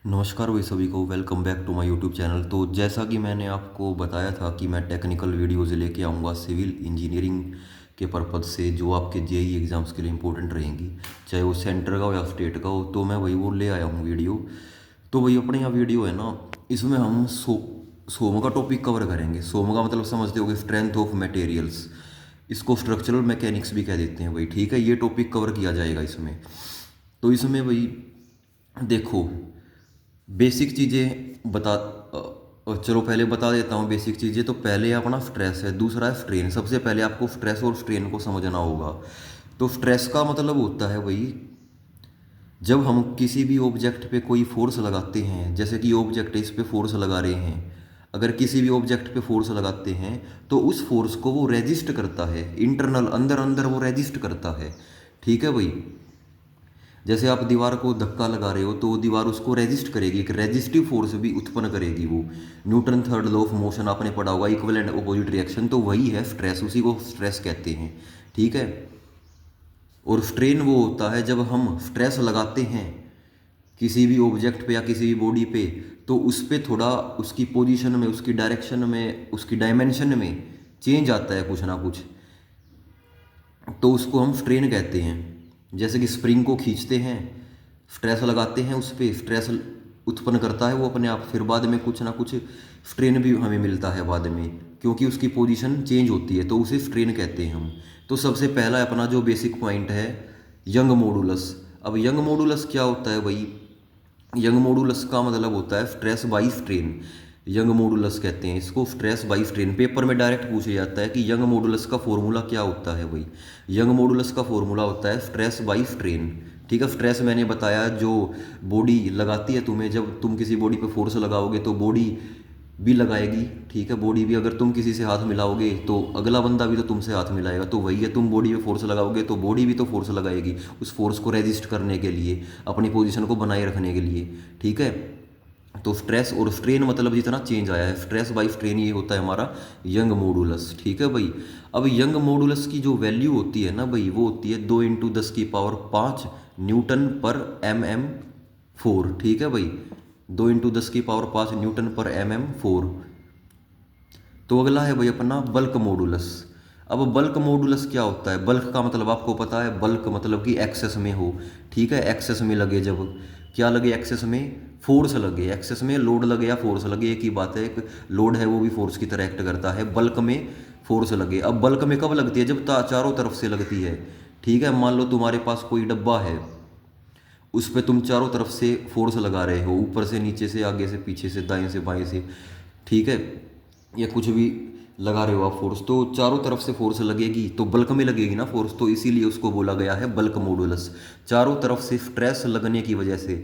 नमस्कार भाई सभी को, welcome back to my YouTube channel. तो जैसा कि मैंने आपको बताया था कि मैं टेक्निकल वीडियोज़ लेके आऊँगा सिविल इंजीनियरिंग के पर्पज़ से, जो आपके जेई एग्ज़ाम्स के लिए इंपॉर्टेंट रहेंगी, चाहे वो सेंटर का हो या स्टेट का हो। तो मैं वही वो ले आया हूँ वीडियो। तो वही अपने यहाँ वीडियो है ना, इसमें हम सोम का टॉपिक कवर करेंगे। सोम का मतलब समझते होगे, स्ट्रेंथ ऑफ मटेरियल्स। इसको स्ट्रक्चरल मैकेनिक्स भी कह देते हैं भाई, ठीक है। ये टॉपिक कवर किया जाएगा इसमें। तो इसमें भाई देखो, बेसिक चीज़ें चलो पहले बता देता हूँ बेसिक चीज़ें। तो पहले अपना स्ट्रेस है, दूसरा है स्ट्रेन। सबसे पहले आपको स्ट्रेस और स्ट्रेन को समझना होगा। तो स्ट्रेस का मतलब होता है वही, जब हम किसी भी ऑब्जेक्ट पे कोई फोर्स लगाते हैं, जैसे कि ऑब्जेक्ट इस पे फोर्स लगा रहे हैं। अगर किसी भी ऑब्जेक्ट पे फोर्स लगाते हैं तो उस फोर्स को वो रेजिस्ट करता है, इंटरनल अंदर अंदर वो रेजिस्ट करता है, ठीक है भाई। जैसे आप दीवार को धक्का लगा रहे हो तो वो दीवार उसको रेजिस्ट करेगी, एक रेजिस्टिव फोर्स भी उत्पन्न करेगी वो। Newton third law of motion आपने पढ़ा होगा, इक्वल एंड अपोजिट रिएक्शन। तो वही है स्ट्रेस, उसी को स्ट्रेस कहते हैं, ठीक है। और स्ट्रेन वो होता है जब हम स्ट्रेस लगाते हैं किसी भी ऑब्जेक्ट पे या किसी भी बॉडी पे, तो उस पर थोड़ा उसकी पोजीशन में, उसकी डायरेक्शन में, उसकी डायमेंशन में चेंज आता है कुछ ना कुछ, तो उसको हम स्ट्रेन कहते हैं। जैसे कि स्प्रिंग को खींचते हैं, स्ट्रेस लगाते हैं, उस पर स्ट्रेस उत्पन्न करता है वो अपने आप, फिर बाद में कुछ ना कुछ स्ट्रेन भी हमें मिलता है बाद में, क्योंकि उसकी पोजीशन चेंज होती है, तो उसे स्ट्रेन कहते हैं हम। तो सबसे पहला अपना जो बेसिक पॉइंट है, यंग मॉडुलस। अब यंग मॉडुलस क्या होता है भाई? यंग मॉडुलस का मतलब होता है stress by strain. Young modulus कहते हैं इसको, स्ट्रेस बाई स्ट्रेन। पेपर में डायरेक्ट पूछा जाता है कि यंग मॉडुलस का फॉर्मूला क्या होता है भाई? यंग मॉडुलस का फॉर्मूला होता है स्ट्रेस बाई स्ट्रेन, ठीक है। स्ट्रेस मैंने बताया, जो बॉडी लगाती है तुम्हें, जब तुम किसी बॉडी पे फोर्स लगाओगे तो बॉडी भी लगाएगी, ठीक है। बॉडी भी, अगर तुम किसी से हाथ मिलाओगे तो अगला बंदा भी तो तुमसे हाथ मिलाएगा। तो वही है, तुम बॉडी पे फोर्स लगाओगे तो बॉडी भी तो फोर्स लगाएगी, उस फोर्स को रेजिस्ट करने के लिए, अपनी पोजीशन को बनाए रखने के लिए, ठीक है। तो स्ट्रेस और स्ट्रेन मतलब जितना चेंज आया है, स्ट्रेस बाई स्ट्रेन, ये होता है हमारा यंग मॉडुलस, ठीक है भाई। अब यंग मॉडुलस की जो वैल्यू होती है ना भाई, वो होती है 2 × 10⁵ न्यूटन पर mm4, ठीक है भाई। 2 × 10⁵ न्यूटन पर mm4। तो अगला है भाई अपना बल्क मॉडुलस। अब बल्क मॉडुलस क्या होता है? बल्क का मतलब आपको पता है, बल्क मतलब कि एक्सेस में हो, ठीक है। एक्सेस में लगे, जब क्या लगे? एक्सेस में फोर्स लगे। एक्सेस में लोड लगे या फोर्स लगे, एक ही बात है। एक लोड है वो भी फोर्स की तरह एक्ट करता है। बल्क में फोर्स लगे। अब बल्क में कब लगती है? जब चारों तरफ से लगती है, ठीक है। मान लो तुम्हारे पास कोई डब्बा है, उस पर तुम चारों तरफ से फोर्स लगा रहे हो, ऊपर से नीचे से, आगे से पीछे से, दाएं से बाएं से, ठीक है। या कुछ भी लगा रहे हो आप फोर्स, तो चारों तरफ से फोर्स लगेगी, तो बल्क में लगेगी ना फोर्स, तो इसीलिए उसको बोला गया है बल्क मॉडुलस। चारों तरफ से स्ट्रेस लगने की वजह से,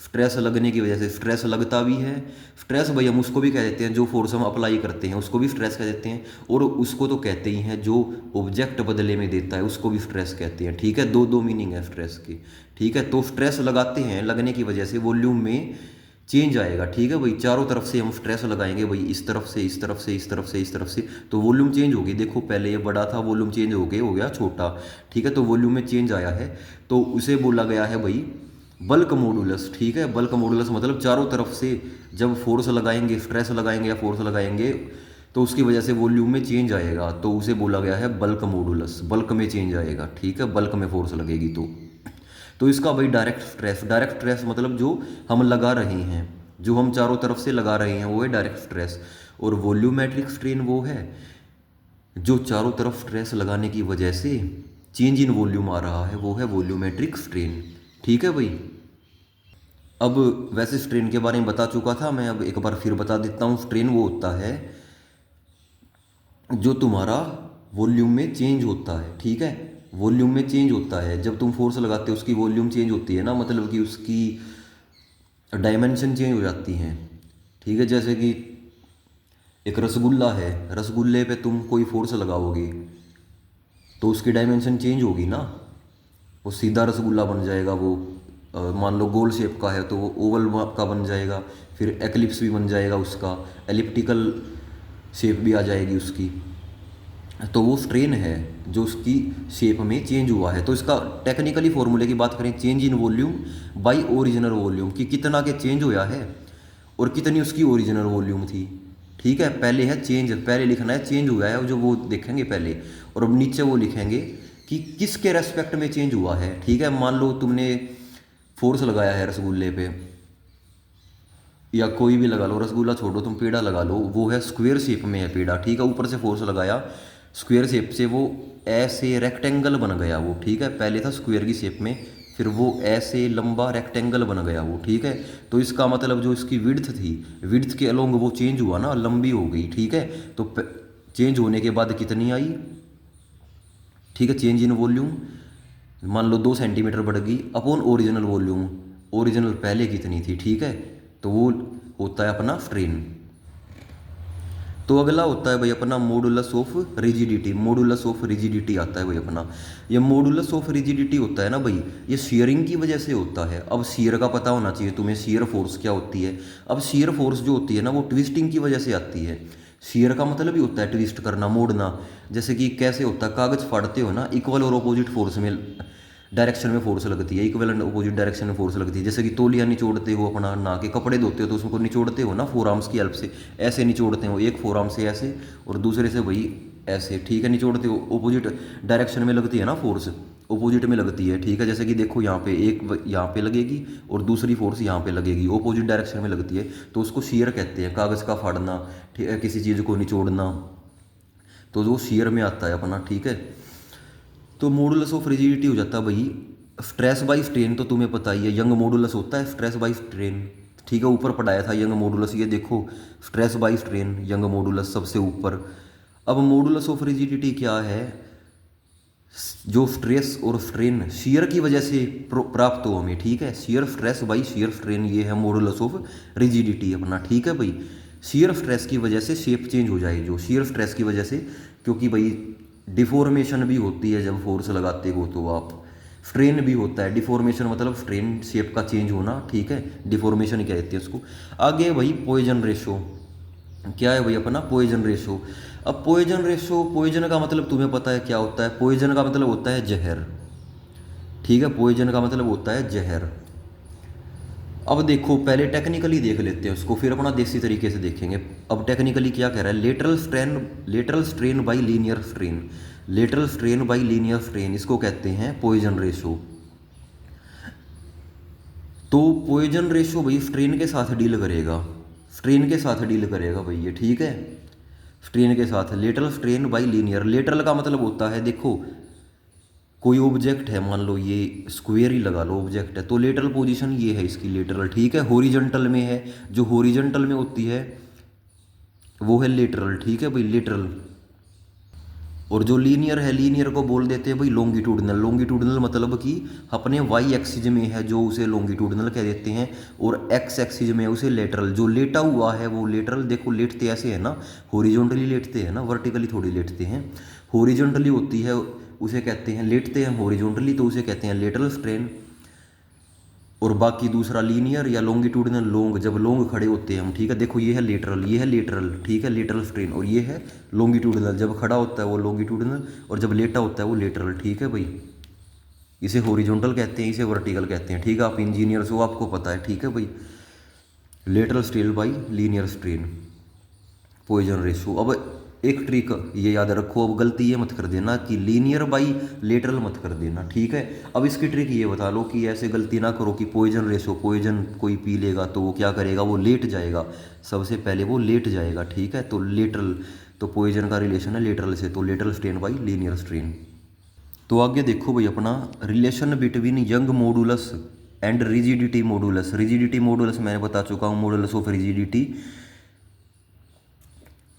स्ट्रेस लगने की वजह से, स्ट्रेस लगता भी है। स्ट्रेस भाई हम उसको भी कह देते हैं, जो फोर्स हम अप्लाई करते हैं उसको भी स्ट्रेस कह देते हैं। और उसको तो कहते ही हैं जो ऑब्जेक्ट बदले में देता है, उसको भी स्ट्रेस कहते हैं, ठीक है। दो दो मीनिंग है स्ट्रेस की, ठीक है। तो स्ट्रेस लगाते हैं, लगने की वजह से वॉल्यूम में चेंज आएगा, ठीक है भाई। चारों तरफ से हम स्ट्रेस लगाएंगे भाई, इस तरफ से, इस तरफ से, इस तरफ से, इस तरफ से, तो वॉल्यूम चेंज होगी। देखो पहले ये बड़ा था, वॉल्यूम चेंज हो गया छोटा, ठीक है। तो वॉल्यूम में चेंज आया है, तो उसे बोला गया है भाई बल्क मॉडुलस, ठीक है। बल्क मॉडुलस मतलब चारों तरफ से जब फोर्स लगाएंगे, स्ट्रेस लगाएंगे या फोर्स लगाएंगे, तो उसकी वजह से वॉल्यूम में चेंज आएगा, तो उसे बोला गया है बल्क मॉडुलस। बल्क में चेंज आएगा, ठीक है, बल्क में फोर्स लगेगी तो इसका भाई डायरेक्ट स्ट्रेस। डायरेक्ट स्ट्रेस मतलब जो हम लगा रहे हैं, जो हम चारों तरफ से लगा रहे हैं, वो है डायरेक्ट स्ट्रेस। और वॉल्यूमेट्रिक स्ट्रेन वो है जो चारों तरफ स्ट्रेस लगाने की वजह से चेंज इन वॉल्यूम आ रहा है, वो है वॉल्यूमेट्रिक स्ट्रेन, ठीक है भाई। अब वैसे स्ट्रेन के बारे में बता चुका था मैं, अब एक बार फिर बता देता हूँ। स्ट्रेन वो होता है जो तुम्हारा वॉल्यूम में चेंज होता है, ठीक है। वॉल्यूम में चेंज होता है जब तुम फोर्स लगाते हो, उसकी वॉल्यूम चेंज होती है ना, मतलब कि उसकी डायमेंशन चेंज हो जाती हैं, ठीक है। जैसे कि एक रसगुल्ला है, रसगुल्ले पे तुम कोई फोर्स लगाओगे तो उसकी डायमेंशन चेंज होगी ना, वो सीधा रसगुल्ला बन जाएगा। वो मान लो गोल शेप का है तो वो ओवल का बन जाएगा, फिर एक्लिप्स भी बन जाएगा उसका, एलिप्टिकल शेप भी आ जाएगी उसकी, तो वो स्ट्रेन है जो उसकी शेप में चेंज हुआ है। तो इसका टेक्निकली फॉर्मूले की बात करें, change in volume by original volume, कि कितना के चेंज होया है और कितनी उसकी ओरिजिनल वॉल्यूम थी। ठीक है, पहले है चेंज, पहले लिखना है चेंज हुआ है जो वो देखेंगे पहले, और अब नीचे वो लिखेंगे कि किसके रेस्पेक्ट में चेंज हुआ है। ठीक है, मान लो तुमने फोर्स लगाया है रसगुल्ले पे, या कोई भी लगा लो, रसगुल्ला छोड़ो तुम पेड़ा लगा लो, वो है स्क्वायर शेप में है पेड़ा। ठीक है, ऊपर से फोर्स लगाया स्क्वायर शेप से, वो ऐसे रेक्टेंगल बन गया वो। ठीक है, पहले था स्क्वायर की शेप में, फिर वो ऐसे लंबा रेक्टेंगल बन गया वो। ठीक है, तो इसका मतलब जो इसकी विड्थ थी, विड्थ के अलोंग वो चेंज हुआ ना, लंबी हो गई। ठीक है, तो चेंज होने के बाद कितनी आई। ठीक है, चेंज इन वॉल्यूम, मान लो 2 सेंटीमीटर बढ़ गई अपॉन ओरिजिनल वॉल्यूम, ओरिजिनल पहले कितनी थी। ठीक है, तो वो होता है अपना स्ट्रेन। तो अगला होता है भाई अपना modulus of rigidity. Modulus of rigidity आता है भाई अपना, ये मॉडुलस ऑफ रिजिडिटी होता है ना भाई, ये शियरिंग की वजह से होता है। अब शियर का पता होना चाहिए तुम्हें, शियर फोर्स क्या होती है। अब शियर फोर्स जो होती है ना, वो ट्विस्टिंग की वजह से आती है। शियर का मतलब ही होता है ट्विस्ट करना, मोड़ना। जैसे कि कैसे होता है, कागज फाड़ते हो ना, इक्वल और अपोजिट फोर्स में, डायरेक्शन में फोर्स लगती है, इक्वल एंड अपोजिट डायरेक्शन में फोर्स लगती है। जैसे कि तौलिया निचोड़ते हो अपना, ना के कपड़े धोते हो तो उसको निचोड़ते हो ना फोर आर्म्स की हेल्प से, ऐसे निचोड़ते हो, एक फोर आर्म से ऐसे और दूसरे से वही ऐसे। ठीक है, निचोड़ते हो, अपोजिट डायरेक्शन में लगती है ना फोर्स, अपोजिट में लगती है। ठीक है, जैसे कि देखो यहाँ पे एक यहाँ पे लगेगी और दूसरी फोर्स यहाँ पे लगेगी, अपोजिट डायरेक्शन में लगती है, तो उसको शियर कहते हैं। कागज़ का फाड़ना, ठीक है, किसी चीज़ को निचोड़ना, तो वो शियर में आता है अपना। ठीक है, तो मॉडुलस ऑफ रिजिडिटी हो जाता है भाई स्ट्रेस बाई स्ट्रेन। तो तुम्हें पता ही है यंग मॉडुलस होता है स्ट्रेस बाई स्ट्रेन। ठीक है, ऊपर पढ़ाया था यंग मॉडुलस, ये देखो stress by strain, young modulus सबसे ऊपर। अब मॉडुलस ऑफ रिजिडिटी क्या है, जो स्ट्रेस और स्ट्रेन शियर की वजह से प्राप्त हो हमें। ठीक है, shear stress by shear strain, ये है मॉडुलस ऑफ रिजिडिटी अपना। ठीक है भाई, शियर स्ट्रेस की वजह से शेप चेंज हो जाए, जो शियर स्ट्रेस की वजह से, क्योंकि भाई डिफॉर्मेशन भी होती है जब फोर्स लगाते हो तो आप, स्ट्रेन भी होता है, डिफॉर्मेशन मतलब स्ट्रेन शेप का चेंज होना। ठीक है, डिफॉर्मेशन ही कहते हैं उसको। आगे भाई पॉइजन रेशो, क्या है भाई अपना पॉइजन रेशो। अब पॉइजन रेशो, पॉइजन का मतलब तुम्हें पता है क्या होता है, पॉइजन का मतलब होता है जहर। ठीक है, पॉइजन का मतलब होता है जहर। अब देखो पहले टेक्निकली देख लेते हैं उसको, फिर अपना देसी तरीके से देखेंगे। अब टेक्निकली क्या कह रहा है, lateral strain by linear strain, lateral strain by linear strain, इसको कहते हैं पॉइजन रेशो। तो पॉइजन रेशो भाई स्ट्रेन के साथ डील करेगा, स्ट्रेन के साथ डील करेगा भाई ये। ठीक है, स्ट्रेन के साथ, lateral strain by linear. Lateral का मतलब होता है, देखो कोई ऑब्जेक्ट है, मान लो ये स्क्वायर ही लगा लो ऑब्जेक्ट है, तो लेटरल पोजीशन ये है इसकी लेटरल। ठीक है, हॉरिजॉन्टल में है, जो हॉरिजॉन्टल में होती है वो है लेटरल। ठीक है भाई, लेटरल। और जो लीनियर है, लीनियर को बोल देते हैं भाई लॉन्गिट्यूडनल। लॉन्गिट्यूडनल मतलब कि अपने वाई एक्सिस में है जो उसे लॉन्गिट्यूडनल कह देते हैं, और एक्स एक्सिस में है उसे लेटरल। जो लेटा हुआ है वो लेटरल। देखो लेटते ऐसे है ना, हॉरिजॉन्टली लेटते हैं ना, वर्टिकली थोड़ी लेटते हैं। हॉरिजॉन्टली होती है उसे कहते हैं, लेटते हैं हॉरिजॉन्टली तो उसे कहते हैं लेटरल स्ट्रेन। और बाकी दूसरा लीनियर या लॉन्गिट्यूडनल, लॉन्ग, जब लॉन्ग खड़े होते हैं हम। ठीक है, देखो ये है लेटरल, ये है लेटरल। ठीक है, लेटरल स्ट्रेन। और ये है लॉन्गिट्यूडनल, जब खड़ा होता है वो लॉन्गिट्यूडनल, और जब लेटा होता है वो लेटरल। ठीक है भाई, इसे हॉरिजॉन्टल कहते हैं, इसे वर्टिकल कहते हैं। ठीक है, आप इंजीनियर्स हो, आपको पता है। ठीक है भाई, lateral strain by linear strain, Poisson ratio. अब एक ट्रिक ये याद रखो, अब गलती ये मत कर देना कि लीनियर बाई लेटरल मत कर देना। ठीक है, अब इसकी ट्रिक ये बता लो कि ऐसे गलती ना करो कि पॉइजन रेशो, पॉइजन कोई पी लेगा तो वो क्या करेगा, वो लेट जाएगा, सबसे पहले वो लेट जाएगा। ठीक है, तो लेटरल, तो पॉइजन का रिलेशन है लेटरल से, तो lateral strain by linear strain. तो आगे देखो भाई अपना relation between young modulus and rigidity modulus. Rigidity modulus मैंने बता चुका हूँ, मॉडुलस ऑफ रिजिडिटी,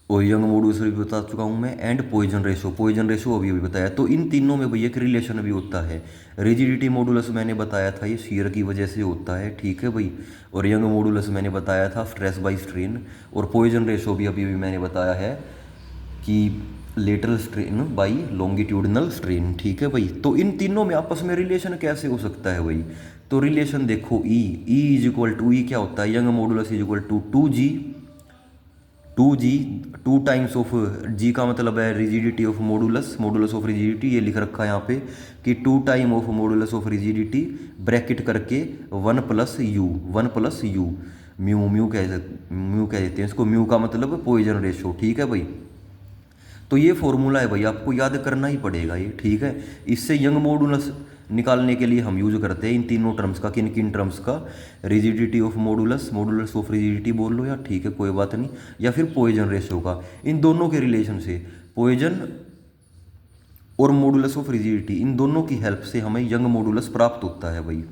और यंग मॉडुलस भी बता चुका हूँ मैं, and Poisson ratio, Poisson ratio अभी बताया। तो इन तीनों में भैया एक रिलेशन भी होता है। रिजिडिटी मॉडुलस मैंने बताया था ये शियर की वजह से होता है। ठीक है भाई, और यंग मॉडुलस मैंने बताया था स्ट्रेस बाई स्ट्रेन, और पॉइजन रेशो भी अभी मैंने बताया है कि lateral strain by longitudinal strain. ठीक है भाई, तो इन तीनों में आपस में रिलेशन कैसे हो सकता है भाई, तो रिलेशन देखो E is equal to, E क्या होता है, Young modulus is equal to 2G 2g, 2 times of G का मतलब है rigidity of modulus, modulus of rigidity ये लिख रखा है यहाँ पे कि 2 time of modulus of rigidity bracket करके 1 + u, 1 + u, म्यू कह देते हैं इसको। म्यू का मतलब पॉइजन रेशो, ठीक है भाई। तो ये फॉर्मूला है भाई, आपको याद करना ही पड़ेगा ये, ठीक है। इससे यंग मॉडुलस निकालने के लिए हम यूज करते हैं इन तीनों टर्म्स का। किन किन टर्म्स का? Rigidity of modulus, modulus of rigidity बोल लो या, ठीक है कोई बात नहीं, या फिर पॉइजन रेशो का। इन दोनों के रिलेशन से पॉइजन और मॉडुलस ऑफ रिजिडिटी, इन दोनों की हेल्प से हमें यंग मॉडुलस प्राप्त होता है भाई।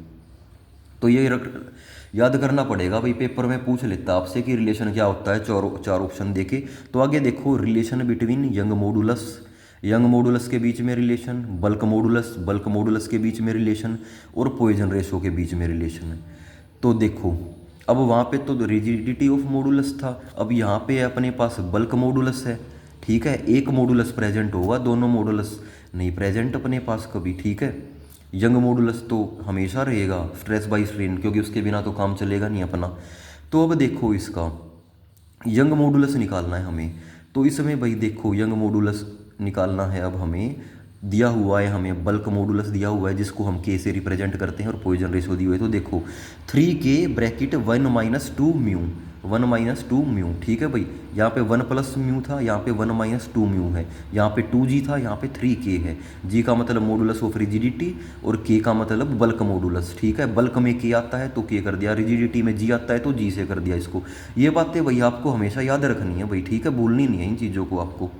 तो ये याद करना पड़ेगा भाई, पेपर में पूछ लेता आपसे कि रिलेशन क्या होता है, चार ऑप्शन देके। तो आगे देखो, relation between young modulus, young modulus के बीच में relation, bulk modulus, bulk modulus के बीच में रिलेशन, और पॉइजन रेशो के बीच में रिलेशन। तो देखो, अब वहाँ पे तो रिजिडिटी ऑफ मॉडुलस था, अब यहाँ पे अपने पास बल्क मॉडुलस है, ठीक है। एक मॉडुलस प्रेजेंट होगा, दोनों मॉडुलस नहीं प्रेजेंट अपने पास कभी, ठीक है। यंग मॉडुलस तो हमेशा रहेगा, स्ट्रेस बाई स्ट्रेन, क्योंकि उसके बिना तो काम चलेगा नहीं अपना। तो अब देखो, इसका यंग मॉडुलस निकालना है हमें। तो इसमें भाई देखो, यंग मॉडुलस निकालना है अब हमें। दिया हुआ है हमें बल्क मॉडुलस दिया हुआ है, जिसको हम के से रिप्रेजेंट करते हैं, और पॉइजन रेशो दी हुई है। तो देखो 3k ब्रैकेट 1 - 2 म्यू, 1 - 2 म्यू, ठीक है भाई। यहाँ पे 1 + म्यू था, यहाँ पे 1 - 2 म्यू है, यहाँ पे 2g था, यहाँ पे 3k है। g का मतलब मॉडुलस ऑफ रिजिडिटी, और k का मतलब बल्क मॉडुलस, ठीक है। बल्क में k आता है तो k कर दिया, रिजिडिटी में g आता है तो g से कर दिया इसको। ये बातें भाई आपको हमेशा याद रखनी है भाई, ठीक है, भूलनी नहीं है इन चीज़ों को आपको।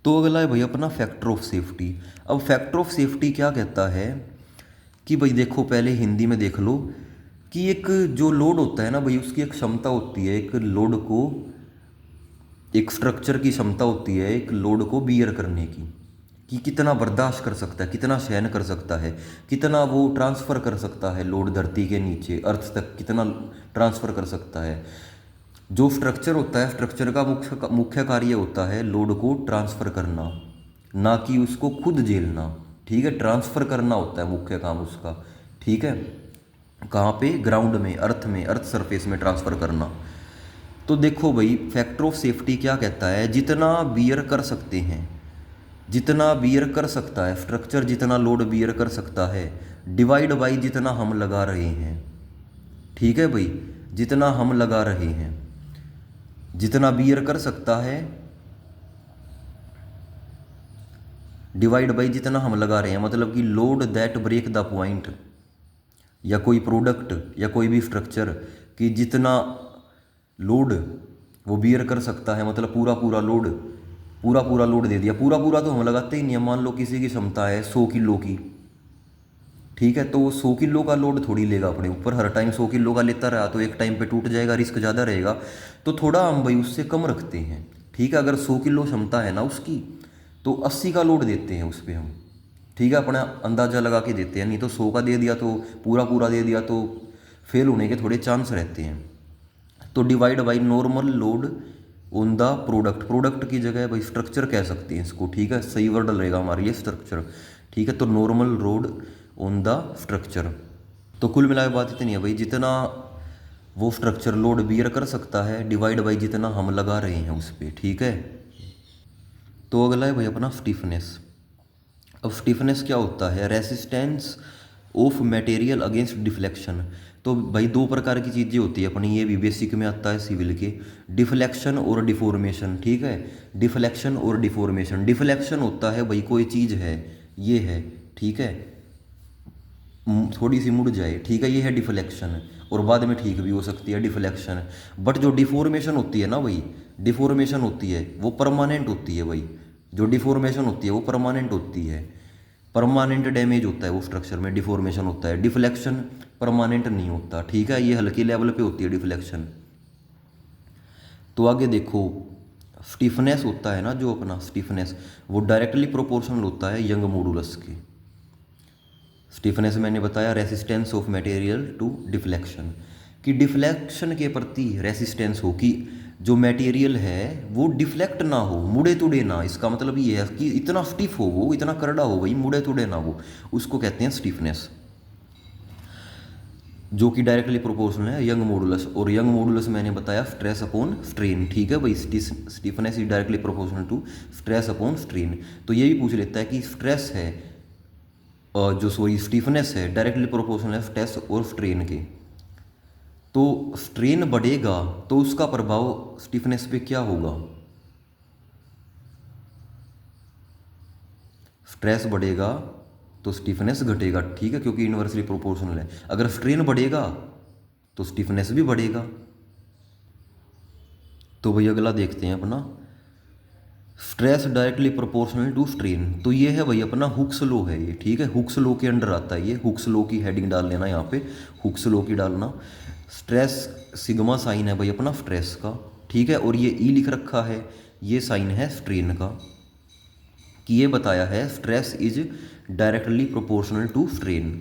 तो अगला है भाई अपना फैक्टर ऑफ सेफ्टी। अब फैक्टर ऑफ सेफ्टी क्या कहता है कि भाई देखो, पहले हिंदी में देख लो कि एक जो लोड होता है ना भाई, उसकी एक क्षमता होती है, एक लोड को, एक स्ट्रक्चर की क्षमता होती है एक लोड को बियर करने की, कि कितना बर्दाश्त कर सकता है, कितना सहन कर सकता है, कितना वो ट्रांसफ़र कर सकता है लोड धरती के नीचे अर्थ तक, कितना ट्रांसफ़र कर सकता है। जो स्ट्रक्चर होता है, स्ट्रक्चर का मुख्य कार्य होता है लोड को ट्रांसफ़र करना, ना कि उसको खुद झेलना, ठीक है। ट्रांसफ़र करना होता है मुख्य काम उसका, ठीक है। कहाँ पे? ग्राउंड में, अर्थ सरफेस में ट्रांसफ़र करना। तो देखो भाई, फैक्टर ऑफ सेफ्टी क्या कहता है, जितना बियर कर सकते हैं, जितना बियर कर सकता है स्ट्रक्चर, जितना लोड बियर कर सकता है, डिवाइड बाई जितना हम लगा रहे हैं, ठीक है भाई। जितना हम लगा रहे हैं, जितना बियर कर सकता है, डिवाइड बाई जितना हम लगा रहे हैं, मतलब कि load that break the point, या कोई प्रोडक्ट या कोई भी स्ट्रक्चर, कि जितना लोड वो बियर कर सकता है, मतलब पूरा लोड दे दिया। पूरा तो हम लगाते ही नहीं है। मान लो किसी की क्षमता है 100 किलो की, ठीक है, तो वो 100 किलो का लोड थोड़ी लेगा अपने ऊपर, हर टाइम 100 किलो का लेता रहा तो एक टाइम पे टूट जाएगा, रिस्क ज़्यादा रहेगा। तो थोड़ा हम भाई उससे कम रखते हैं, ठीक है। अगर 100 किलो क्षमता है ना उसकी, तो 80 का लोड देते हैं उस पर हम, ठीक है, अपना अंदाज़ा लगा के देते हैं। नहीं तो 100 का दे दिया तो पूरा दे दिया तो फेल होने के थोड़े चांस रहते हैं। तो divide by normal load on the product की जगह भाई स्ट्रक्चर कह सकते हैं इसको, ठीक है, सही वर्ड रहेगा हमारे लिए स्ट्रक्चर, ठीक है। तो normal load on the structure. तो कुल मिला के बात इतनी है भाई, जितना वो स्ट्रक्चर लोड बियर कर सकता है, डिवाइड बाई जितना हम लगा रहे हैं उस पर, ठीक है। तो अगला है भाई अपना स्टिफनेस। अब स्टिफनेस क्या होता है? Resistance of material against deflection. तो भाई दो प्रकार की चीज़ें होती है अपनी, ये भी बेसिक में आता है सिविल के, डिफ्लेक्शन और डिफॉर्मेशन, ठीक है। डिफ्लेक्शन और डिफॉर्मेशन। डिफ्लेक्शन होता है भाई कोई चीज़ है, ये है, ठीक है, थोड़ी सी मुड़ जाए, ठीक है, ये है डिफ्लेक्शन, और बाद में ठीक भी हो सकती है डिफ्लेक्शन। बट जो डिफॉर्मेशन होती है ना भाई, डिफॉर्मेशन होती है वो परमानेंट होती है भाई। जो डिफॉर्मेशन होती है वो परमानेंट होती है, परमानेंट डैमेज होता है वो स्ट्रक्चर में, डिफॉर्मेशन होता है। डिफ्लेक्शन परमानेंट नहीं होता, ठीक है, ये हल्के लेवल पे होती है डिफ्लेक्शन। तो आगे देखो, स्टिफनेस होता है ना जो अपना स्टिफनेस, वो डायरेक्टली प्रोपोर्शनल होता है यंग मॉडुलस के। स्टिफनेस मैंने बताया resistance of material to deflection, कि डिफ्लेक्शन के प्रति रेसिस्टेंस हो, कि जो मटेरियल है वो डिफ्लेक्ट ना हो, मुड़े तुड़े ना। इसका मतलब ये है कि इतना स्टिफ हो वो, इतना करड़ा हो भाई, मुड़े तुड़े ना वो, उसको कहते हैं स्टिफनेस। जो कि डायरेक्टली प्रोपोर्शनल है यंग मॉडुलस, और यंग मॉडुलस मैंने बताया स्ट्रेस अपॉन स्ट्रेन, ठीक है भाई। Stiffness is directly proportional to stress upon strain. तो ये भी पूछ लेता है कि स्ट्रेस है जो सॉरी स्टीफनेस है डायरेक्टली प्रोपोर्शनल है स्ट्रेस और स्ट्रेन के। तो स्ट्रेन बढ़ेगा तो उसका प्रभाव स्टीफनेस पे क्या होगा? स्ट्रेस बढ़ेगा तो स्टीफनेस घटेगा, ठीक है, क्योंकि इन्वर्सली प्रोपोर्शनल है। अगर स्ट्रेन बढ़ेगा तो स्टीफनेस भी बढ़ेगा। तो भाई अगला देखते हैं अपना, stress directly proportional to strain. तो ये है भाई अपना हुक्स लॉ है ये, ठीक है, हुक्स लॉ के अंडर आता है ये। हुक्स लॉ की हेडिंग डाल लेना यहाँ पे, हुक्स लॉ की डालना। स्ट्रेस सिग्मा साइन है भाई अपना स्ट्रेस का, ठीक है, और ये ई लिख रखा है, ये साइन है स्ट्रेन का। कि ये बताया है stress is directly proportional to strain.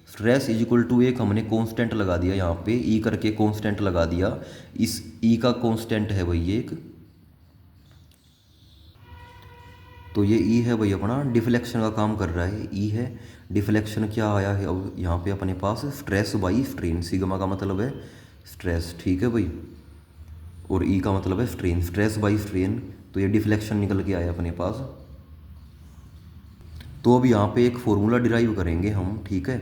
Stress is equal to एक हमने कांस्टेंट लगा दिया यहाँ पे, ई करके कांस्टेंट लगा दिया। इस ई का कांस्टेंट है भाई एक, तो ये ई है भाई अपना डिफ्लेक्शन का काम कर रहा है, ई है। डिफ्लेक्शन क्या आया है अब यहाँ पे अपने पास? Stress by strain. सिग्मा का मतलब है स्ट्रेस, ठीक है भाई, और ई का मतलब है स्ट्रेन। स्ट्रेस बाई स्ट्रेन, तो ये डिफ्लेक्शन निकल के आया अपने पास। तो अब यहाँ पे एक फॉर्मूला डिराइव करेंगे हम, ठीक है।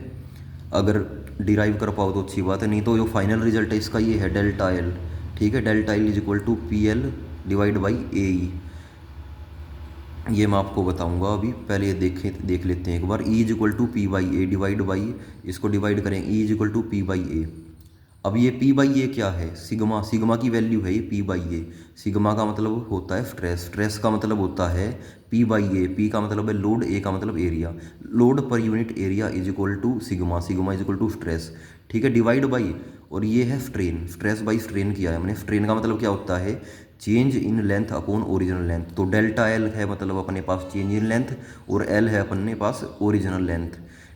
अगर डिराइव कर पाओ तो अच्छी बात है, नहीं तो जो फाइनल रिजल्ट है इसका ये है डेल्टा एल, ठीक है। Delta L is equal to P L divide by A E. ये मैं आपको बताऊंगा अभी, पहले ये देख लेते हैं एक बार। E is equal to P by A divide by, इसको डिवाइड करें, E is equal to P by A. अब ये पी बाई ए क्या है? सिग्मा, सिग्मा की वैल्यू है ये पी बाई ए। सिग्मा का मतलब होता है स्ट्रेस, स्ट्रेस का मतलब होता है पी बाई ए। पी का मतलब है लोड, ए का मतलब area. Load per unit area is equal to sigma, sigma is equal to stress, ठीक है, डिवाइड बाई, और ये है स्ट्रेन। स्ट्रेस बाई स्ट्रेन किया है हमने। स्ट्रेन का मतलब क्या होता है? Change in length upon original length. तो डेल्टा एल है मतलब अपने पास चेंज इन लेंथ, और एल है अपने पास ओरिजिनल लेंथ,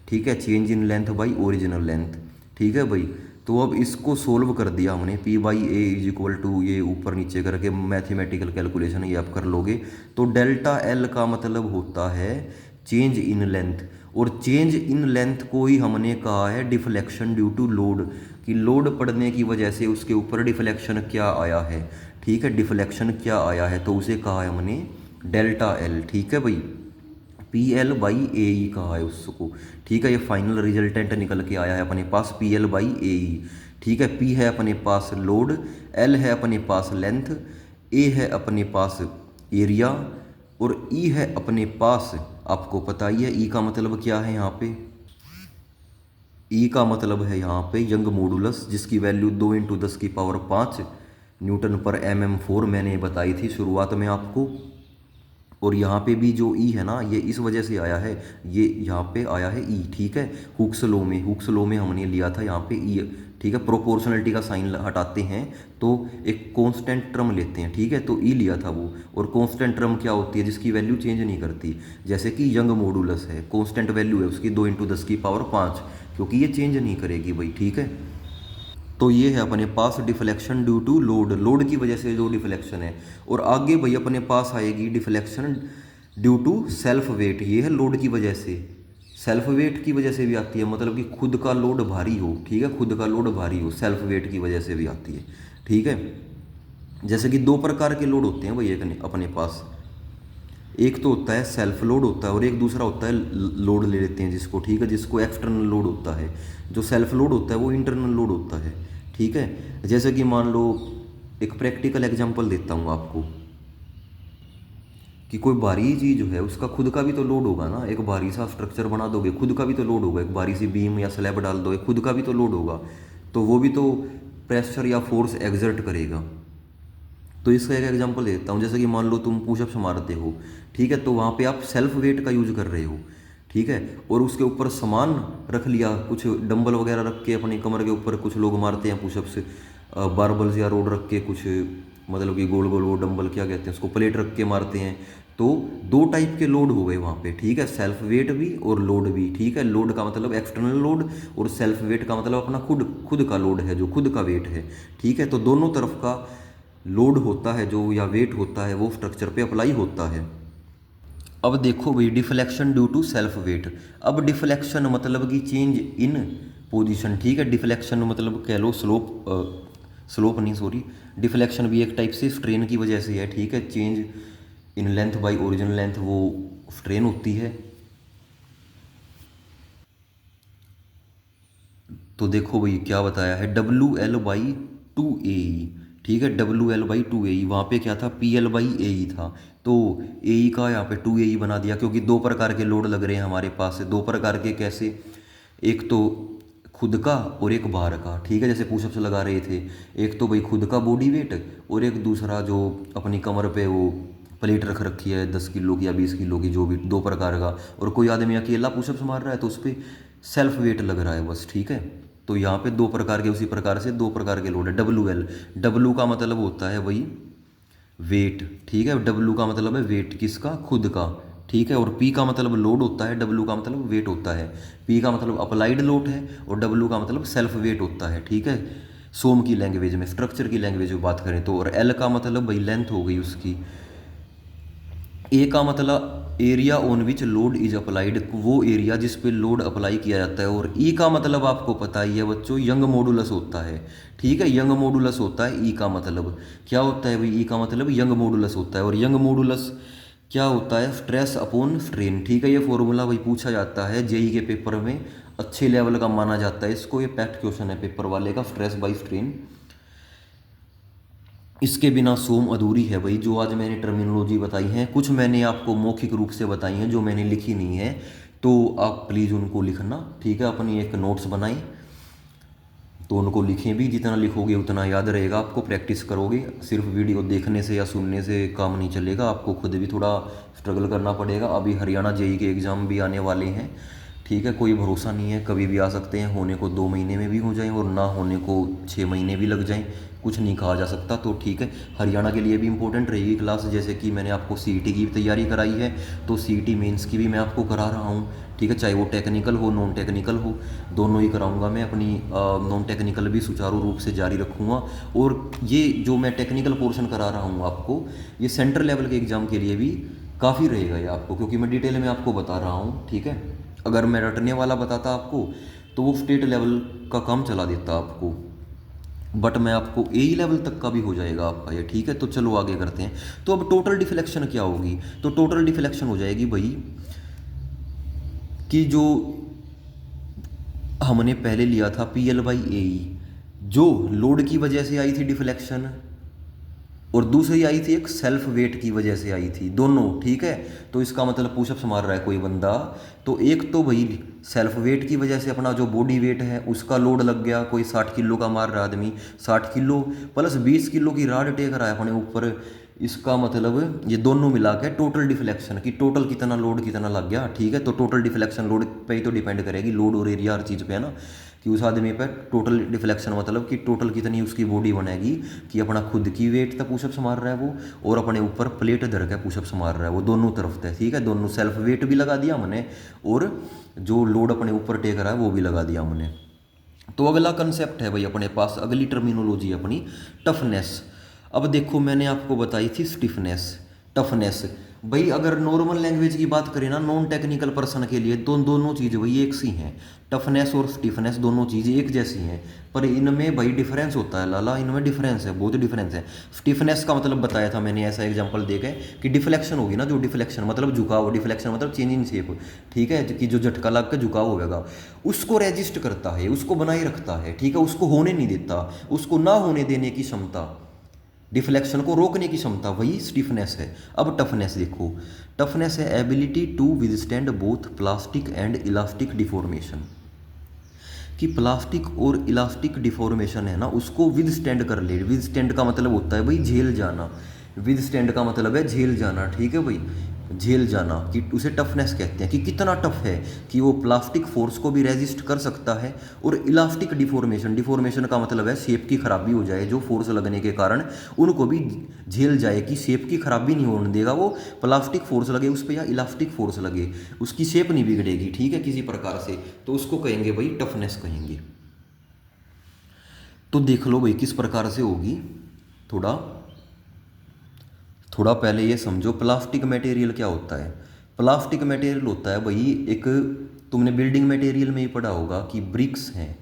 ठीक है, change in length by original length, ठीक है भाई। तो अब इसको सोल्व कर दिया हमने, P by A is equal to, ये ऊपर नीचे करके मैथमेटिकल कैलकुलेशन ये आप कर लोगे। तो डेल्टा एल का मतलब होता है चेंज इन लेंथ, और चेंज इन लेंथ को ही हमने कहा है डिफ्लेक्शन ड्यू टू लोड, कि लोड पड़ने की वजह से उसके ऊपर डिफ्लेक्शन क्या आया है, ठीक है, डिफ्लेक्शन क्या आया है, तो उसे कहा है हमने डेल्टा एल, ठीक है भाई। पी एल बाई ए ई कहा है उसको, ठीक है। ये फाइनल रिजल्टेंट निकल के आया है अपने पास पी एल बाई ए ई, ठीक है। पी है अपने पास लोड, एल है अपने पास लेंथ, ए है अपने पास एरिया, और ई है अपने पास, आपको पता ही है ई का मतलब क्या है यहाँ पे? ई का मतलब है यहाँ पे यंग मॉडुलस, जिसकी वैल्यू 2 × 10⁵ न्यूटन पर mm4 मैंने बताई थी शुरुआत में आपको। और यहाँ पे भी जो ई है ना, ये इस वजह से आया है, ये यहाँ पे आया है ई, ठीक है। हुक्स लॉ में, हुक्स लॉ में हमने लिया था यहाँ पे ई, ठीक है। प्रोपोर्शनलिटी का साइन हटाते हैं तो एक कांस्टेंट टर्म लेते हैं, ठीक है, तो ई लिया था वो। और कांस्टेंट टर्म क्या होती है? जिसकी वैल्यू चेंज नहीं करती, जैसे कि यंग मॉडुलस है, कांस्टेंट वैल्यू है उसकी 2 × 10⁵ क्योंकि ये चेंज नहीं करेगी भाई, ठीक है। तो ये है अपने पास deflection due to load, load की वजह से जो डिफ्लेक्शन है। और आगे भाई अपने पास आएगी deflection due to self weight, ये है लोड की वजह से। सेल्फ वेट की वजह से भी आती है, मतलब कि खुद का लोड भारी हो, ठीक है, खुद का लोड भारी हो, सेल्फ वेट की वजह से भी आती है, ठीक है। जैसे कि दो प्रकार के लोड होते हैं भाई एक अपने पास, एक तो होता है सेल्फ लोड होता है, और एक दूसरा होता है लोड ले लेते हैं जिसको, ठीक है, जिसको एक्सटर्नल लोड होता है। जो सेल्फ लोड होता है वो इंटरनल लोड होता है, ठीक है। जैसे कि मान लो एक प्रैक्टिकल एग्जांपल देता हूँ आपको, कि कोई भारी चीज़ जो है उसका खुद का भी तो लोड होगा ना। एक भारी सा स्ट्रक्चर बना दोगे, खुद का भी तो लोड होगा। एक भारी सी बीम या स्लैब डाल दोगे, खुद का भी तो लोड होगा, तो वो भी तो प्रेशर या फोर्स एग्जर्ट करेगा। तो इसका एक एग्जांपल देता हूँ, जैसे कि मान लो तुम पुशअप्स मारते हो, ठीक है, तो वहाँ पे आप सेल्फ वेट का यूज कर रहे हो, ठीक है, और उसके ऊपर सामान रख लिया, कुछ डंबल वगैरह रख के अपनी कमर के ऊपर कुछ लोग मारते हैं पुशअप्स, बारबल्स या रोड रख के, कुछ मतलब कि गोल गोल वो डंबल क्या कहते हैं उसको, प्लेट रख के मारते हैं। तो दो टाइप के लोड हो गए वहाँ पे, ठीक है, सेल्फ वेट भी और लोड भी, ठीक है। लोड का मतलब एक्सटर्नल लोड, और सेल्फ वेट का मतलब अपना खुद खुद का लोड है, जो खुद का वेट है, ठीक है। तो दोनों तरफ का लोड होता है जो, या वेट होता है, वो स्ट्रक्चर पे अप्लाई होता है। अब देखो भाई deflection due to self weight. अब डिफ्लेक्शन मतलब कि चेंज इन पोजीशन, ठीक है। डिफ्लेक्शन मतलब कह लो स्लोप, स्लोप नहीं सॉरी, डिफ्लेक्शन भी एक टाइप से स्ट्रेन की वजह से है, ठीक है। Change in length bye original length वो स्ट्रेन होती है। तो देखो भाई क्या बताया है, WL/2AE, ठीक है। WL/2AE, वहाँ पे क्या था, PL/AE था। तो AE का यहाँ पे 2AE बना दिया, क्योंकि दो प्रकार के लोड लग रहे हैं हमारे पास से। दो प्रकार के कैसे, एक तो खुद का और एक बाहर का, ठीक है। जैसे पुशअप्स लगा रहे थे, एक तो भाई खुद का बॉडी वेट, और एक दूसरा जो अपनी कमर पे वो प्लेट रख रखी है 10 किलो की या 20 किलो की, जो भी, दो प्रकार का। और कोई आदमी अकेला पुशअप्स मार रहा है तो उस पर सेल्फ वेट लग रहा है बस, ठीक है। तो यहाँ पे दो प्रकार के, उसी प्रकार से दो प्रकार के लोड है। WL, डब्लू का मतलब होता है वही वेट, ठीक है। डब्लू का मतलब है वेट किसका, खुद का, ठीक है। और पी का मतलब लोड होता है, डब्लू का मतलब वेट होता है। पी का मतलब अप्लाइड लोड है और डब्लू का मतलब सेल्फ वेट होता है, ठीक है। सोम की लैंग्वेज में, स्ट्रक्चर की लैंग्वेज में बात करें तो। और एल का मतलब भाई लेंथ हो गई उसकी। ए का मतलब area on which load is applied, वो एरिया जिस पे लोड अप्लाई किया जाता है। और ई का मतलब आपको पता ही है बच्चों, यंग मॉडुलस होता है, ठीक है। यंग मॉडुलस होता है ई का मतलब। क्या होता है भाई, ई का मतलब यंग मॉडुलस होता है। और यंग मॉडुलस क्या होता है, स्ट्रेस अपॉन स्ट्रेन, ठीक है। ये फॉर्मूला भाई पूछा जाता है जेई के पेपर में, अच्छे लेवल का माना जाता है इसको। ये पैक्ट क्वेश्चन है पेपर वाले का, स्ट्रेस बाई स्ट्रेन। इसके बिना सोम अधूरी है भाई। जो आज मैंने टर्मिनोलॉजी बताई है, कुछ मैंने आपको मौखिक रूप से बताई हैं जो मैंने लिखी नहीं है, तो आप प्लीज़ उनको लिखना, ठीक है। अपनी एक नोट्स बनाएं तो उनको लिखें भी, जितना लिखोगे उतना याद रहेगा आपको, प्रैक्टिस करोगे। सिर्फ वीडियो देखने से या सुनने से काम नहीं चलेगा, आपको खुद भी थोड़ा स्ट्रगल करना पड़ेगा। अभी हरियाणा जेई के एग्ज़ाम भी आने वाले हैं, ठीक है। कोई भरोसा नहीं है, कभी भी आ सकते हैं। होने को 2 महीने में भी हो जाएं और ना होने को 6 महीने भी लग जाएं, कुछ नहीं कहा जा सकता। तो ठीक है, हरियाणा के लिए भी इंपॉर्टेंट रहेगी क्लास। जैसे कि मैंने आपको सीईटी की भी तैयारी कराई है, तो सीईटी मेंस की भी मैं आपको करा रहा हूँ, ठीक है। चाहे वो टेक्निकल हो नॉन टेक्निकल हो, दोनों ही कराऊंगा मैं। अपनी नॉन टेक्निकल भी सुचारू रूप से जारी रखूँगा। और ये जो मैं टेक्निकल पोर्शन करा रहा हूँ आपको, ये सेंट्रल लेवल के एग्ज़ाम के लिए भी काफ़ी रहेगा ये आपको, क्योंकि मैं डिटेल में आपको बता रहा हूँ, ठीक है। अगर मैं रटने वाला बताता आपको तो वो स्टेट लेवल का काम चला देता आपको, बट मैं आपको ए लेवल तक का भी हो जाएगा आपका ये, ठीक है। तो चलो आगे करते हैं। तो अब टोटल डिफ्लेक्शन क्या होगी, तो टोटल डिफ्लेक्शन हो जाएगी भाई कि जो हमने पहले लिया था PL/AE, जो लोड की वजह से आई थी डिफ्लेक्शन, और दूसरी आई थी एक सेल्फ वेट की वजह से आई थी, दोनों, ठीक है। तो इसका मतलब पुशअप्स मार रहा है कोई बंदा, तो एक तो भाई सेल्फ वेट की वजह से अपना जो बॉडी वेट है उसका लोड लग गया। कोई 60 किलो का मार रहा आदमी, 60 किलो प्लस 20 किलो की राड टेक रहा है अपने ऊपर। इसका मतलब ये दोनों मिला के टोटल डिफ्लेक्शन की, टोटल कितना लोड कितना लग गया, ठीक है। तो टोटल डिफ्लेक्शन लोड पे ही तो डिपेंड करेगी, लोड और एरिया हर चीज़ पे है ना, कि उस आदमी पर टोटल डिफ्लेक्शन मतलब कि टोटल कितनी उसकी बॉडी बनेगी, कि अपना खुद की वेट तक पुशअप्स मार रहा है वो, और अपने ऊपर प्लेट धर के पुशअप्स मार रहा है वो, दोनों तरफ से, ठीक है। दोनों सेल्फ वेट भी लगा दिया हमने, और जो लोड अपने ऊपर टेक रहा है वो भी लगा दिया हमने। तो अगला कंसेप्ट है भाई अपने पास, अगली टर्मिनोलॉजी अपनी टफनेस। अब देखो मैंने आपको बताई थी स्टिफनेस, टफनेस। भाई अगर नॉर्मल लैंग्वेज की बात करें ना, नॉन टेक्निकल पर्सन के लिए तो दोनों चीज़ भाई एक सी हैं। टफनेस और स्टिफनेस दोनों चीज़ें एक जैसी हैं, पर इनमें भाई डिफरेंस होता है लाला, इनमें डिफरेंस है, बहुत डिफरेंस है। स्टिफनेस का मतलब बताया था मैंने, ऐसा एग्जांपल दे के कि डिफ्लेक्शन होगी ना, जो डिफ्लेक्शन मतलब झुकाव, डिफ्लेक्शन मतलब चेंज इन शेप, ठीक है, कि जो झटका लग के झुकाव होगा उसको रेजिस्ट करता है, उसको बनाए रखता है, ठीक है। उसको होने नहीं देता, उसको ना होने देने की क्षमता, डिफ्लेक्शन को रोकने की क्षमता, वही स्टिफनेस है। अब टफनेस देखो, टफनेस है ability to withstand both plastic and elastic deformation, कि प्लास्टिक और इलास्टिक डिफॉर्मेशन है ना उसको विदस्टैंड कर ले। विदस्टैंड का मतलब होता है भाई झेल जाना, विदस्टैंड का मतलब है झेल जाना, ठीक है भाई, झेल जाना, कि उसे टफनेस कहते हैं, कि कितना टफ है, कि वो प्लास्टिक फोर्स को भी रेजिस्ट कर सकता है। और इलास्टिक डिफॉर्मेशन, डिफॉर्मेशन का मतलब है शेप की खराबी हो जाए, जो फोर्स लगने के कारण उनको भी झेल जाए, कि शेप की खराबी नहीं होने देगा वो, प्लास्टिक फोर्स लगे उस पर या इलास्टिक फोर्स लगे, उसकी शेप नहीं बिगड़ेगी, ठीक है, किसी प्रकार से। तो उसको कहेंगे भाई टफनेस कहेंगे। तो देख लो भाई किस प्रकार से होगी, थोड़ा थोड़ा पहले ये समझो प्लास्टिक मटेरियल क्या होता है। प्लास्टिक मटेरियल होता है भाई एक तुमने बिल्डिंग मटेरियल में ही पढ़ा होगा कि ब्रिक्स हैं,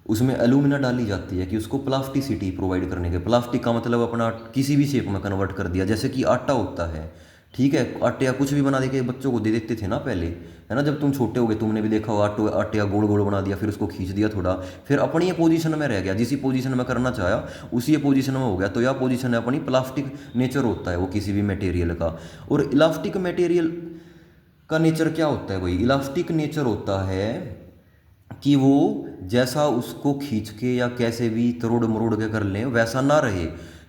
उसमें एल्यूमिना डाली जाती है कि उसको प्लास्टिसिटी प्रोवाइड करने के। प्लास्टिक का मतलब अपना किसी भी शेप में कन्वर्ट कर दिया, जैसे कि आटा होता है, ठीक है, आटे या कुछ भी बना दे के बच्चों को दे देते थे ना पहले, है ना, जब तुम छोटे हो गए तुमने भी देखा होगा, आटे या गोल गोल बना दिया, फिर उसको खींच दिया थोड़ा, फिर अपनी ये पोजीशन में रह गया, जिस पोजीशन में करना चाहा उसी पोजीशन में हो गया। तो यह पोजीशन है अपनी, प्लास्टिक नेचर होता है वो किसी भी मटेरियल का। और इलास्टिक मटेरियल का नेचर क्या होता है भाई? इलास्टिक नेचर होता है कि वो जैसा उसको खींच के या कैसे भी तरोड़ मरोड़ के कर लें वैसा ना रहे,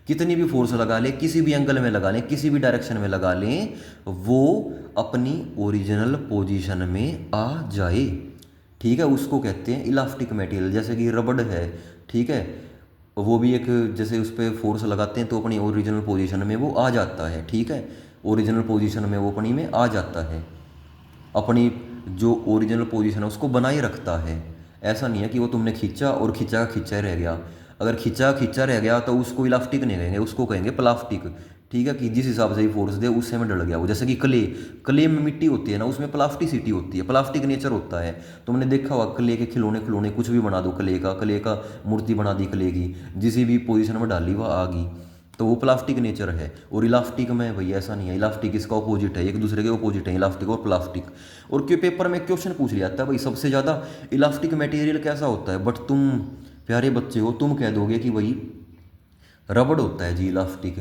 कितनी भी फोर्स लगा लें, किसी भी एंगल में लगा लें, किसी भी डायरेक्शन में लगा लें, वो अपनी ओरिजिनल पोजीशन में आ जाए, ठीक है। उसको कहते हैं इलास्टिक मटेरियल। जैसे कि रबड़ है, ठीक है, वो भी एक, जैसे उस पर फोर्स लगाते हैं तो अपनी ओरिजिनल पोजीशन में वो आ जाता है, ठीक है, ओरिजिनल पोजीशन में वो अपनी में आ जाता है, अपनी जो ओरिजिनल पोजीशन है उसको बनाए रखता है। ऐसा नहीं है कि वो तुमने खींचा और खींचा का खींचा ही रह गया। अगर खींचा खींचा रह गया तो उसको इलास्टिक नहीं कहेंगे, उसको कहेंगे प्लास्टिक, ठीक है, कि जिस हिसाब से ही फोर्स दे उससे में डल गया वो। जैसे कि क्ले में मिट्टी होती है ना, उसमें प्लास्टिसिटी होती है, प्लास्टिक नेचर होता है। तुमने देखा होगा क्ले के खिलौने खिलौने कुछ भी बना दो, क्ले का मूर्ति बना दी क्ले की, जिस भी पोजिशन में डाली वह आ गई, तो वो प्लास्टिक नेचर है। और इलास्टिक में भैया ऐसा नहीं है, इलास्टिक इसका अपोजिट है, एक दूसरे के अपोजिट है इलास्टिक और प्लास्टिक। और क्यों पेपर में क्वेश्चन पूछ लिया जाता है भाई सबसे ज़्यादा इलास्टिक मटेरियल कैसा होता है, बट तुम प्यारे बच्चे हो, तुम कह दोगे कि भाई रबड़ होता है जी इलास्टिक,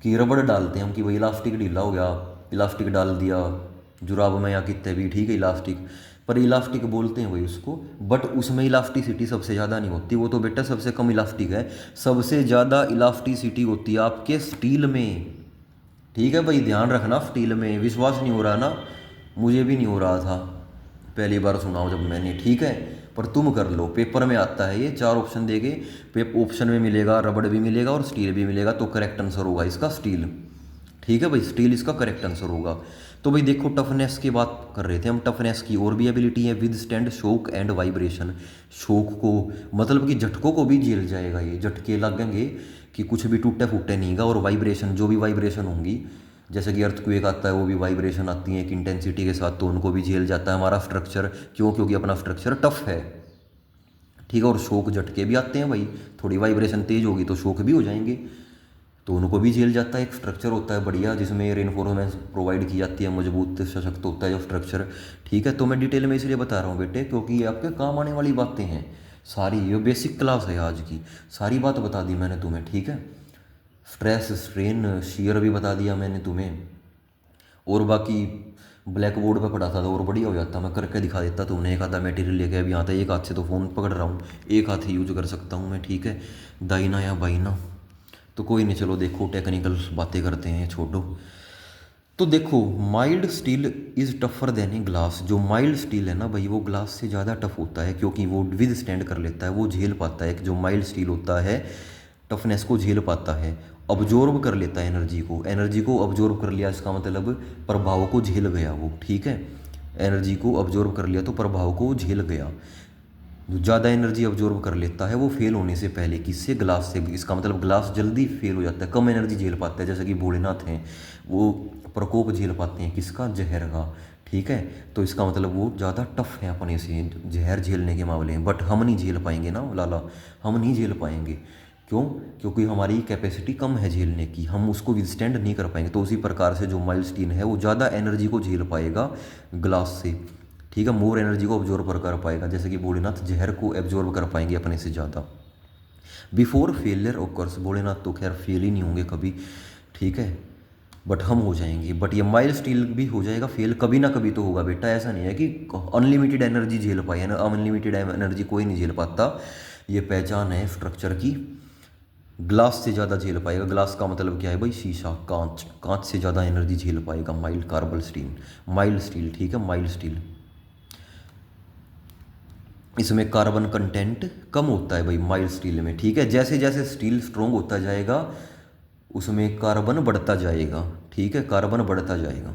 कि रबड़ डालते हैं हम, कि भाई इलास्टिक ढीला हो गया, इलास्टिक डाल दिया जुराब में या कितने भी, ठीक है, इलास्टिक। पर इलास्टिक बोलते हैं भाई उसको, बट उसमें इलास्टिसिटी सबसे ज़्यादा नहीं होती, वो तो बेटा सबसे कम इलास्टिक है। सबसे ज़्यादा इलास्टिसिटी होती है आपके स्टील में, ठीक है भाई, ध्यान रखना। स्टील में विश्वास नहीं हो रहा ना, मुझे भी नहीं हो रहा था, पहली बार सुनाओ जब मैंने, ठीक है, पर तुम कर लो, पेपर में आता है ये, 4 ऑप्शन देके ऑप्शन में मिलेगा, रबड़ भी मिलेगा और स्टील भी मिलेगा, तो करेक्ट आंसर होगा इसका स्टील, ठीक है भाई, स्टील इसका करेक्ट आंसर होगा। तो भाई देखो, टफनेस की बात कर रहे थे हम, टफनेस की और भी एबिलिटी है, विद स्टैंड शोक एंड वाइब्रेशन। शोक को मतलब कि झटकों को भी झेल जाएगा ये, झटके लगेंगे कि कुछ भी टूटे फूटे नहींगा, और वाइब्रेशन, जो भी वाइब्रेशन होंगी, जैसे कि अर्थक्वेक आता है वो भी वाइब्रेशन आती है एक इंटेंसिटी के साथ, तो उनको भी झेल जाता है हमारा स्ट्रक्चर। क्यों? क्योंकि अपना स्ट्रक्चर टफ है, ठीक है। और शोक झटके भी आते हैं भाई, थोड़ी वाइब्रेशन तेज होगी तो शोक भी हो जाएंगे, तो उनको भी झेल जाता है। एक स्ट्रक्चर होता है बढ़िया जिसमें रेनफोर्समेंट प्रोवाइड की जाती है, मजबूत सशक्त होता है जो स्ट्रक्चर, ठीक है। तो मैं डिटेल में इसलिए बता रहा हूँ बेटे क्योंकि ये आपके काम आने वाली बातें हैं सारी, ये बेसिक क्लास है आज की, सारी बात बता दी मैंने तुम्हें, ठीक है। स्ट्रेस स्ट्रेन शियर भी बता दिया मैंने तुम्हें, और बाकी ब्लैक बोर्ड पर पढ़ा था तो और बढ़िया हो जाता, मैं करके दिखा देता। तुमने एक आधा मटेरियल लेके अभी यहाँ था, एक हाथ से तो फ़ोन पकड़ रहा हूँ, एक हाथ ही यूज कर सकता हूँ मैं, ठीक है, दाइना या बाइना, तो कोई नहीं, चलो देखो टेक्निकल बातें करते हैं, छोड़ो। तो देखो, mild steel is tougher than a glass. जो माइल्ड स्टील है ना भाई, वो ग्लास से ज़्यादा टफ होता है क्योंकि वो विद स्टैंड कर लेता है, वो झेल पाता है। जो माइल्ड स्टील होता है टफनेस को झेल पाता है, अब्जॉर्ब कर लेता है एनर्जी को अब्जॉर्ब कर लिया, इसका मतलब प्रभाव को झेल गया वो, ठीक है, एनर्जी को अब्जॉर्ब कर लिया तो प्रभाव को झेल गया। जो ज़्यादा एनर्जी अब्जॉर्ब कर लेता है वो फेल होने से पहले, किससे? ग्लास से। इसका मतलब ग्लास जल्दी फेल हो जाता है, कम एनर्जी झेल पाता है। जैसे कि भोलेनाथ हैं, वो प्रकोप झेल पाते हैं किसका? जहर का, ठीक है। तो इसका मतलब वो ज़्यादा टफ है अपने से जहर झेलने के मामले में, बट हम नहीं झेल पाएंगे ना लाला, हम नहीं झेल पाएंगे। क्यों? क्योंकि हमारी कैपेसिटी कम है झेलने की, हम उसको विदस्टैंड नहीं कर पाएंगे। तो उसी प्रकार से जो माइल्ड स्टील है वो ज़्यादा एनर्जी को झेल पाएगा ग्लास से, ठीक है, मोर एनर्जी को ऑब्जॉर्व कर पाएगा। जैसे कि भोलेनाथ जहर को एब्जॉर्व कर पाएंगे अपने से ज़्यादा। बिफोर फेलियर ऑकर्स, भोलेनाथ तो खैर फेल ही नहीं होंगे कभी, ठीक है, बट हम हो जाएंगे। बट ये माइल्ड स्टील भी हो जाएगा फेल, कभी ना कभी तो होगा बेटा। ऐसा नहीं है कि अनलिमिटेड एनर्जी झेल पाए, है ना, अनलिमिटेड एनर्जी कोई नहीं झेल पाता, ये पहचान है स्ट्रक्चर की। ग्लास से ज़्यादा झेल पाएगा, ग्लास का मतलब क्या है भाई? शीशा, कांच, कांच से ज़्यादा एनर्जी झेल पाएगा mild carpal steel, mild steel, ठीक है, माइल्ड स्टील। इसमें कार्बन कंटेंट कम होता है भाई माइल्ड स्टील में, ठीक है। जैसे जैसे स्टील स्ट्रॉन्ग होता जाएगा उसमें कार्बन बढ़ता जाएगा, ठीक है, कार्बन बढ़ता जाएगा।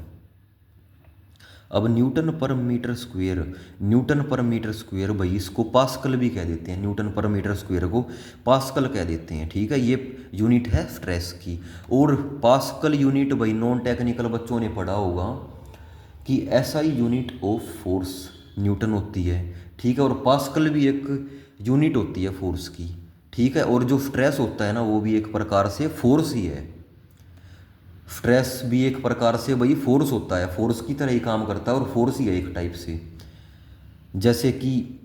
अब न्यूटन पर मीटर स्क्वायर, न्यूटन पर मीटर स्क्वायर भाई इसको पास्कल भी कह देते हैं, न्यूटन पर मीटर स्क्वायर को पास्कल कह देते हैं, ठीक है। ये यूनिट है स्ट्रेस की। और पास्कल यूनिट भाई नॉन टेक्निकल बच्चों ने पढ़ा होगा कि SI unit of force Newton होती है, ठीक है, और पास्कल भी एक यूनिट होती है फोर्स की, ठीक है, और जो स्ट्रेस होता है ना वो भी एक प्रकार से फोर्स ही है। स्ट्रेस भी एक प्रकार से वही फोर्स होता है, फोर्स की तरह ही काम करता है और फोर्स ही है एक टाइप से। जैसे कि